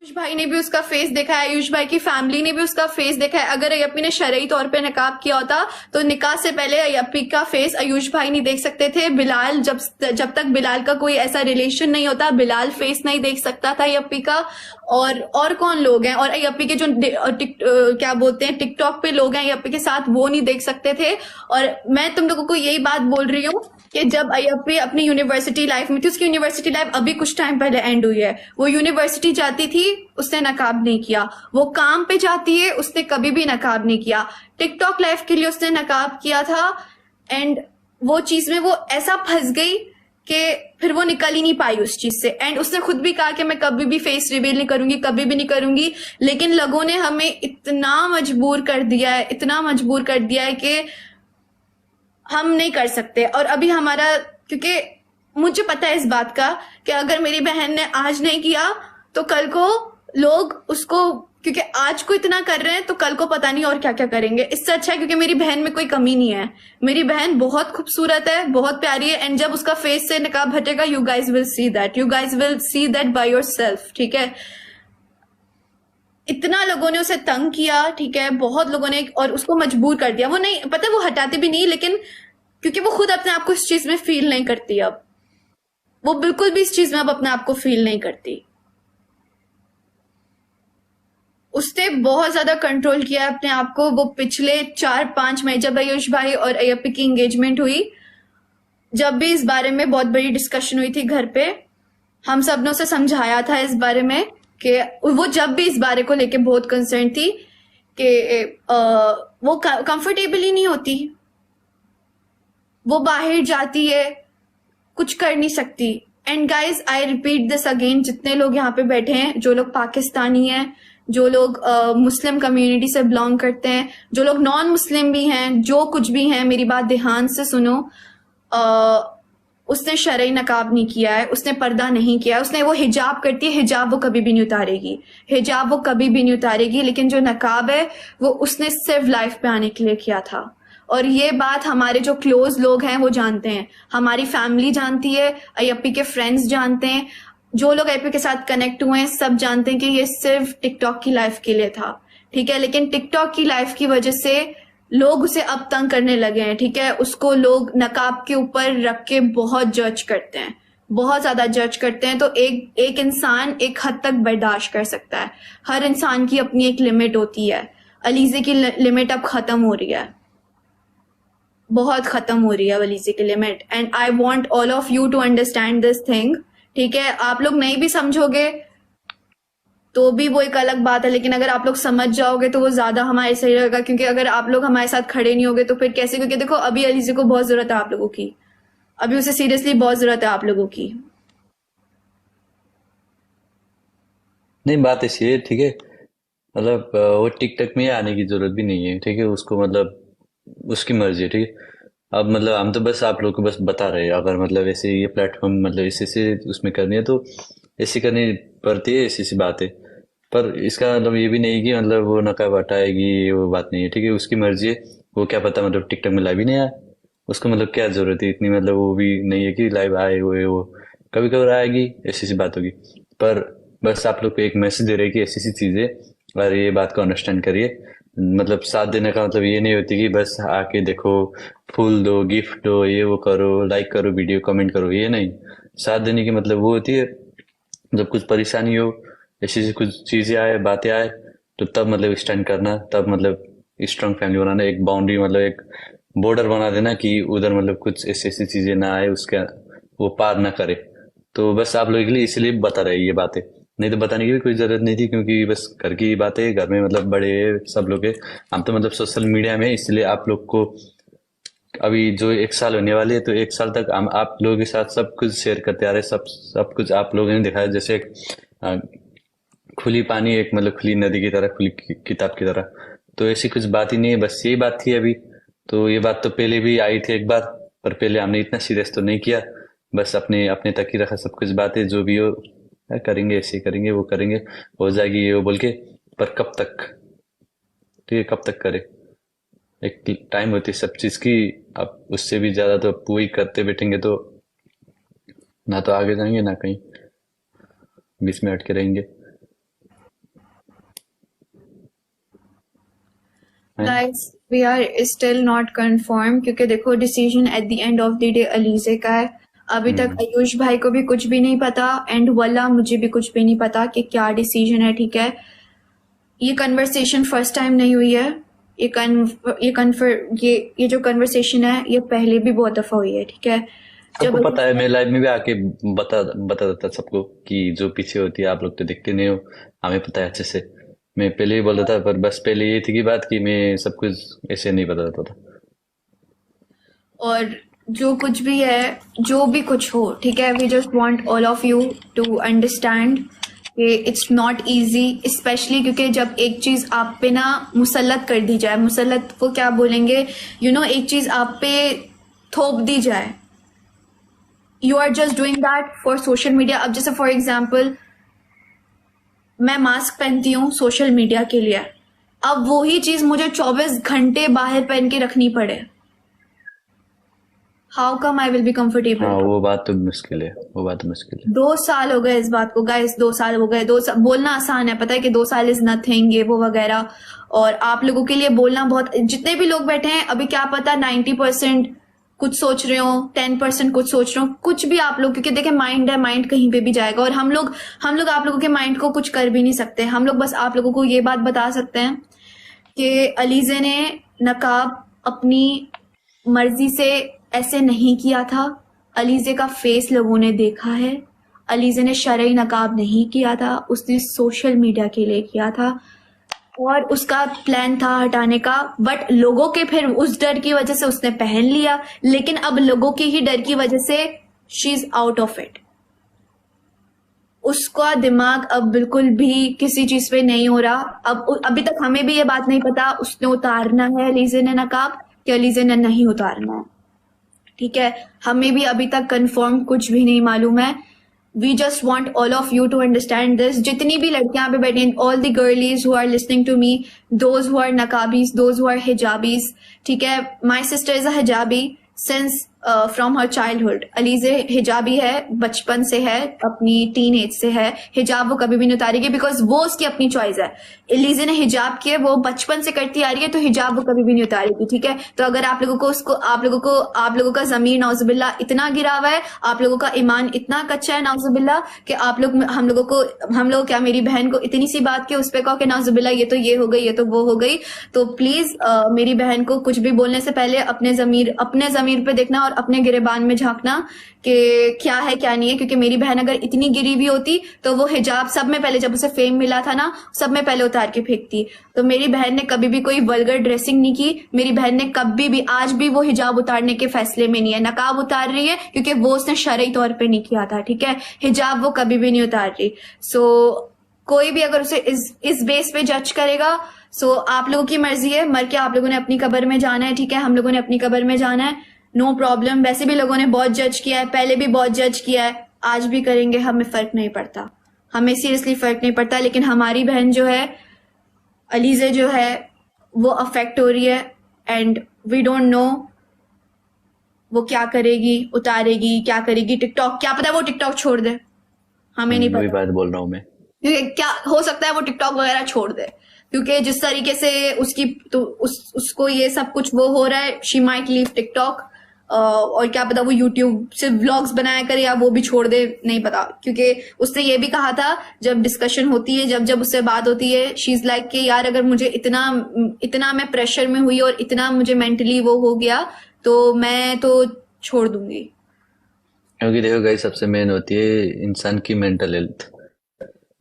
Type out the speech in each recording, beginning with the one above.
आयुष भाई ने भी उसका फेस देखा है, आयुष भाई की फैमिली ने भी उसका फेस देखा है। अगर अयप्पी ने शरई तौर पे नकाब किया होता तो निकाह से पहले अयप्पी का फेस आयुष भाई नहीं देख सकते थे। बिलाल जब तक बिलाल का कोई ऐसा रिलेशन नहीं होता, बिलाल फेस नहीं देख सकता था अयप्पी का। और कौन लोग हैं, और अयप्पी के जो क्या बोलते हैं टिकटॉक पे लोग हैं अयप्पी के साथ, वो नहीं देख सकते थे। और मैं तुम लोगों को यही बात बोल रही हूँ कि जब अयप्पी अपनी यूनिवर्सिटी लाइफ में थी, उसकी यूनिवर्सिटी लाइफ अभी कुछ टाइम पहले एंड हुई है, वो यूनिवर्सिटी जाती थी उसने नकाब नहीं किया, वो काम पे जाती है उसने कभी भी नकाब नहीं किया, टिकटॉक लाइफ के लिए उसने नकाब किया था। एंड वो चीज में वो ऐसा फंस गई कि फिर वो निकल ही नहीं पाई उस चीज से। एंड उसने खुद भी कहा कि मैं कभी भी फेस रिवील नहीं करूंगी, कभी भी नहीं करूंगी। लेकिन लोगों ने हमें इतना मजबूर कर दिया है, इतना मजबूर कर दिया है कि हम नहीं कर सकते। और अभी हमारा, क्योंकि मुझे पता है इस बात का कि अगर मेरी बहन ने आज नहीं किया तो कल को लोग उसको, क्योंकि आज को इतना कर रहे हैं तो कल को पता नहीं और क्या क्या करेंगे। इससे अच्छा है, क्योंकि मेरी बहन में कोई कमी नहीं है, मेरी बहन बहुत खूबसूरत है, बहुत प्यारी है। एंड जब उसका फेस से निकाब हटेगा, you guys will see that, you guys will see that by your self. ठीक है, इतना लोगों ने उसे तंग किया, ठीक है, बहुत लोगों ने, और उसको मजबूर कर दिया। वो नहीं पता, वो हटाते भी नहीं, लेकिन क्योंकि वो खुद अपने आप को इस चीज में फील नहीं करती, अब वो बिल्कुल भी इस चीज में अब अपने आप को फील नहीं करती। उसने बहुत ज्यादा कंट्रोल किया अपने आप को। वो पिछले 4-5 महीने, जब आयुष भाई और अयप्पी की एंगेजमेंट हुई, जब भी इस बारे में बहुत बड़ी डिस्कशन हुई थी घर पे, हम सब ने उसे समझाया था इस बारे में कि वो जब भी इस बारे को लेके बहुत कंसर्न थी कि वो कंफर्टेबल ही नहीं होती, वो बाहर जाती है, कुछ कर नहीं सकती। And guys I repeat this again, जितने लोग यहाँ पे बैठे हैं, जो लोग पाकिस्तानी हैं, जो लोग मुस्लिम कम्युनिटी से बिलोंग करते हैं, जो लोग नॉन मुस्लिम भी हैं, जो कुछ भी हैं, मेरी बात ध्यान से सुनो। उसने शरई नकाब नहीं किया है, उसने पर्दा नहीं किया है, उसने, वो हिजाब करती है, हिजाब वो कभी भी नहीं उतारेगी, हिजाब वो कभी भी नहीं उतारेगी। लेकिन जो नकाब है वो उसने सिर्फ लाइफ पे आने के लिए किया था। और ये बात हमारे जो क्लोज लोग हैं वो जानते हैं, हमारी फैमिली जानती है, अयप्पी के फ्रेंड्स जानते हैं, जो लोग अयप्पी के साथ कनेक्ट हुए हैं सब जानते हैं कि ये सिर्फ टिकटॉक की लाइफ के लिए था। ठीक है, लेकिन टिकटॉक की लाइफ की वजह से लोग उसे अब तंग करने लगे हैं। ठीक है, उसको लोग नकाब के ऊपर रख के बहुत जज करते हैं, बहुत ज्यादा जज करते हैं। तो एक इंसान एक हद तक बर्दाश्त कर सकता है, हर इंसान की अपनी एक लिमिट होती है। अलीजे की लिमिट अब खत्म हो रही है, बहुत खत्म हो रही है अलीजे की limit. And I want all of you to understand this thing. ठीक है, आप लोग नहीं भी समझोगे तो भी वो एक अलग बात है, लेकिन अगर आप लोग समझ जाओगे तो वो ज्यादा हमारे सही रहेगा। क्योंकि अगर आप लोग हमारे साथ खड़े नहीं होगे तो फिर कैसे, क्योंकि देखो अभी अलीजे को बहुत जरूरत है आप लोगों की, अभी उसे सीरियसली बहुत जरूरत है आप लोगों की। नहीं, बात ऐसी है, ठीक है। मतलब वो टिकटॉक में आने की जरूरत भी नहीं है, ठीक है। उसको मतलब उसकी मर्जी है, ठीक है। अब मतलब हम तो बस आप लोग को बस बता रहे हैं, अगर मतलब ऐसे ये प्लेटफॉर्म मतलब ऐसे से उसमें करनी है तो ऐसी करनी पड़ती है, ऐसी सी बात है। पर इसका मतलब ये भी नहीं कि मतलब वो नकाब हटाएगी, वो बात नहीं है, ठीक है। उसकी मर्जी है, वो क्या पता मतलब टिकटॉक में लाइव ही नहीं आया, उसको मतलब क्या जरूरत है इतनी, मतलब वो भी नहीं है कि लाइव आए हुए वो कभी कभार आएगी, ऐसी सी बात होगी। पर बस आप लोग को एक मैसेज दे रहे हैं कि ऐसी सी चीजें, और ये बात को अंडरस्टैंड करिए। मतलब साथ देने का मतलब ये नहीं होती कि बस आके देखो, फूल दो, गिफ्ट दो, ये वो करो, लाइक करो, वीडियो कमेंट करो, ये नहीं। साथ देने की मतलब वो होती है जब कुछ परेशानी हो, ऐसी ऐसी कुछ चीजें आए, बातें आए, तो तब मतलब स्टैंड करना, तब मतलब स्ट्रांग फैमिली बनाना, एक बाउंड्री मतलब एक बॉर्डर बना देना कि उधर मतलब कुछ ऐसी ऐसी चीजें ना आए, उसके वो पार ना करे। तो बस आप लोगों के लिए इसलिए बता रहे हैं ये बातें, नहीं तो बताने की भी कोई जरूरत नहीं थी, क्योंकि बस घर की बातें, घर में मतलब बड़े सब लोग हैं। हम तो मतलब सोशल मीडिया में, इसलिए आप लोग को अभी जो 1 साल होने वाली है, तो 1 साल तक हम आप लोगों के साथ सब कुछ शेयर करते आ रहे, सब सब कुछ आप लोगों ने दिखाया। जैसे एक अ, खुली पानी, एक मतलब खुली नदी की तरह, खुली किताब की तरह। तो ऐसी कुछ बात ही नहीं है, बस यही बात थी अभी। तो ये बात तो पहले भी आई थी एक बार, पर पहले हमने इतना सीरियस तो नहीं किया, बस अपने अपने तक ही रखा सब कुछ बातें, जो भी हो करेंगे, ऐसे ही करेंगे, वो करेंगे, हो जाएगी ये वो बोल के। पर कब तक, ठीक है, कब तक करे, एक टाइम होती है सब चीज की। अब उससे भी ज्यादा तो वही करते बैठेंगे तो ना तो आगे जाएंगे ना कहीं, बीच में अटके रहेंगे। हैं। Guys we are still not confirm, क्योंकि देखो decision at the end of the day Alizeh का है। अभी तक आयुष भाई को भी कुछ भी नहीं पता, एंड वल्ला मुझे भी कुछ भी नहीं पता कि क्या डिसीजन है, ठीक है। ये कन्वर्सेशन फर्स्ट टाइम नहीं हुई है, ये ये जो कन्वर्सेशन है ये पहले भी बहुत दफा हुई है, ठीक है। सबको जब पता है, मैं लाइव में भी आके बता बता देता सबको कि जो पीछे होती है आप लोग तो दिखते नहीं हो, हमें पता है अच्छे से। मैं पहले ही बोल रहा था, पर बस पहले ये थी की बात कि मैं सब कुछ ऐसे नहीं बता देता था। और जो कुछ भी है, जो भी कुछ हो, ठीक है, we just want all of you to understand कि इट्स नॉट इजी, स्पेशली क्योंकि जब एक चीज आप पे ना मुसल्लत कर दी जाए, मुसल्लत को क्या बोलेंगे, एक चीज आप पे थोप दी जाए, you are just doing that for social media. अब जैसे फॉर एग्जाम्पल मैं मास्क पहनती हूँ सोशल मीडिया के लिए, अब वही चीज मुझे 24 घंटे बाहर पहन के रखनी पड़े, how come I will be comfortable. हाँ, वो बात तो मुश्किल है, वो बात तो मुश्किल है। 2 साल हो गए इस बात को गाइस, 2 साल हो गए। बोलना आसान है, पता है कि 2 साल इज नथिंग, ये वो वगैरह, और आप लोगों के लिए बोलना बहुत, जितने भी लोग बैठे हैं अभी क्या पता 90% कुछ सोच रहे हो, 10% कुछ सोच रहे हो, कुछ भी आप लोग, क्योंकि देखें माइंड है, माइंड कहीं पे भी जाएगा, और हम लोग आप लोगों के माइंड को कुछ कर भी नहीं सकते। हम लोग बस आप लोगों को ये बात बता सकते हैं कि अलीजे ने नकाब अपनी मर्जी से ऐसे नहीं किया था। अलीजे का फेस लोगों ने देखा है, अलीजे ने शरई नकाब नहीं किया था, उसने सोशल मीडिया के लिए किया था, और उसका प्लान था हटाने का, बट लोगों के फिर उस डर की वजह से उसने पहन लिया, लेकिन अब लोगों की ही डर की वजह से she is out of it. उसका दिमाग अब बिल्कुल भी किसी चीज पे नहीं हो रहा। अब अभी तक हमें भी ये बात नहीं पता उसने उतारना है अलीजे ने नकाब कि अलीजे ने नहीं उतारना है, ठीक है। हमें भी अभी तक कंफर्म कुछ भी नहीं मालूम है। We just want all of you to understand this. जितनी भी लड़कियां पे बैठी हैं, all the girlies who are listening to me, those who are नकाबीज, दोज हु आर हिजाबीज, ठीक है। माई सिस्टर इज अ हिजाबी since from her childhood. Alizeh हिजाबी है, बचपन से है, अपनी टीन एज से है। हिजाब वो कभी भी नहीं उतारेगी, बिकॉज वो उसकी अपनी चॉइस है। अलीजे ने हिजाब किया, वो बचपन से करती आ रही है, तो हिजाब वो कभी भी नहीं उतारेगी, ठीक है। तो अगर आप लोगों का जमीर नाउजुबिल्ला इतना गिरा हुआ है, आप लोगों का ईमान इतना कच्चा है नाउजुबिल्ला, कि आप लोग हम लोग क्या, मेरी बहन को इतनी सी बात के उस पर कहो कि नाउजुबिल्ला ये तो ये हो गई, ये तो वो हो गई, तो प्लीज मेरी बहन को कुछ भी बोलने से पहले अपने जमीर पे देखना और अपने गिरेबान में झांकना कि क्या है क्या नहीं है। क्योंकि मेरी बहन अगर इतनी गिरी हुई होती तो वो हिजाब सब में पहले, जब उसे फेम मिला था ना, सब में पहले उतार के फेंकती। तो मेरी बहन ने कभी भी कोई वल्गर ड्रेसिंग नहीं की, मेरी बहन ने कभी भी, आज भी वो हिजाब उतारने के फैसले में नहीं है। नकाब उतार रही है क्योंकि वो उसने शरई तौर पे नहीं किया था, ठीक है। हिजाब वो कभी भी नहीं उतार रही। सो कोई भी अगर उसे इस बेस पे जज करेगा, सो आप लोगों की मर्जी है, मर के आप लोगों ने अपनी कब्र में जाना है, ठीक है। हम लोगों ने अपनी कब्र में जाना है, नो प्रॉब्लम। वैसे भी लोगों ने बहुत जज किया है, पहले भी बहुत जज किया है, आज भी करेंगे, हमें फर्क नहीं पड़ता, हमें सीरियसली फर्क नहीं पड़ता। लेकिन हमारी बहन जो है, अलीजे जो है, वो अफेक्ट हो रही है, एंड वी डोंट नो वो क्या करेगी, उतारेगी, क्या करेगी। टिकटॉक, क्या पता वो टिकटॉक छोड़ दे, हमें नहीं वही पता। बात बोल रहा हूँ मैं। क्योंकि क्या हो सकता है वो टिकटॉक वगैरह छोड़ दे, क्योंकि जिस तरीके से उसकी तो उसको ये सब कुछ वो हो रहा है, शी माइट लीव टिकटॉक, और क्या पता वो यूट्यूब से व्लॉग्स बनाया करे या वो भी छोड़ दे, नहीं पता। क्योंकि उसने ये भी कहा था, जब डिस्कशन होती है, जब जब उससे बात होती है, शी इज लाइक कि यार अगर मुझे इतना मैं प्रेशर में हुई और इतना मुझे मेंटली वो हो गया तो मैं तो छोड़ दूंगी। क्योंकि देखो गाइस, सबसे मेन होती है इंसान की मेंटल हेल्थ,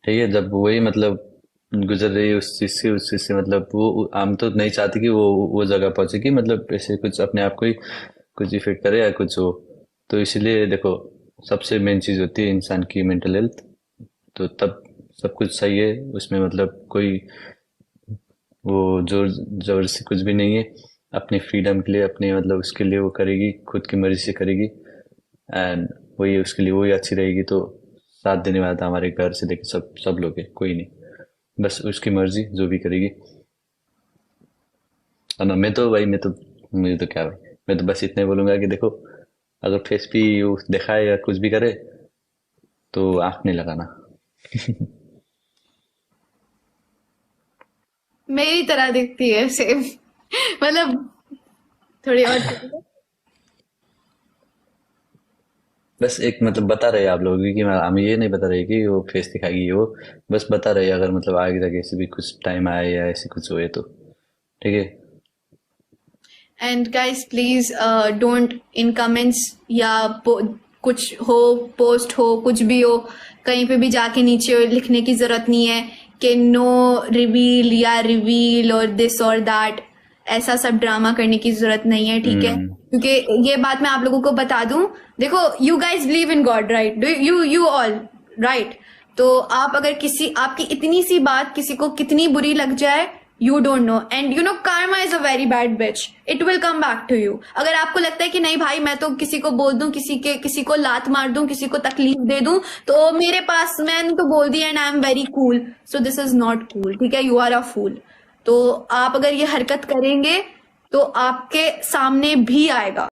ठीक है। जब वही मतलब गुजर रही है उस चीज से मतलब वो हम तो नहीं चाहते कि वो जगह पहुंचे कि मतलब ऐसे कुछ अपने आप को ही कुछ इफेक्ट करे या कुछ हो। तो इसीलिए देखो, सबसे मेन चीज होती है इंसान की मेंटल हेल्थ, तो तब सब कुछ सही है उसमें, मतलब कोई वो जोर जबरदस्ती कुछ भी नहीं है। अपने फ्रीडम के लिए, अपने मतलब उसके लिए वो करेगी, खुद की मर्जी से करेगी, एंड वही उसके लिए वही अच्छी रहेगी। तो साथ देने वाला था हमारे घर से लेके सब लोग है, कोई नहीं, बस उसकी मर्जी जो भी करेगी। और ना मैं तो भाई, मुझे तो क्या भाई, मैं तो बस इतना ही बोलूंगा कि देखो, अगर फेस पे वो दिखाए या कुछ भी करे तो आंख नहीं लगाना। मेरी तरह दिखती है सेम। मतलब थोड़ी और बस एक मतलब बता रहे आप लोग कि हम ये नहीं बता रहे कि वो फेस दिखाएगी वो, बस बता रहे अगर मतलब आगे जाके ऐसे भी कुछ टाइम आए या ऐसे कुछ हुए तो ठीक है। And guys please don't in comments या कुछ हो, पोस्ट हो, कुछ भी हो, कहीं पे भी जाके नीचे लिखने की जरूरत नहीं है कि नो रिवील या रिवील और दिस और दैट। ऐसा सब ड्रामा करने की जरूरत नहीं है, ठीक है? हम्म। क्योंकि ये बात मैं आप लोगों को बता दूं, देखो you guys believe in God, right? Do you all, right? तो आप अगर किसी आपकी इतनी सी बात किसी को कितनी बुरी लग जाए, you don't know, and you know karma is a very bad bitch, it will come back to you. अगर आपको लगता है कि नहीं भाई मैं तो किसी को बोल दूं, किसी को लात मार दूं, किसी को तकलीफ दे दूं, तो मेरे पास मैंने तो बोल दिया and I am very cool, so this is not cool, ठीक है? यू आर अ फूल। तो आप अगर ये हरकत करेंगे तो आपके सामने भी आएगा,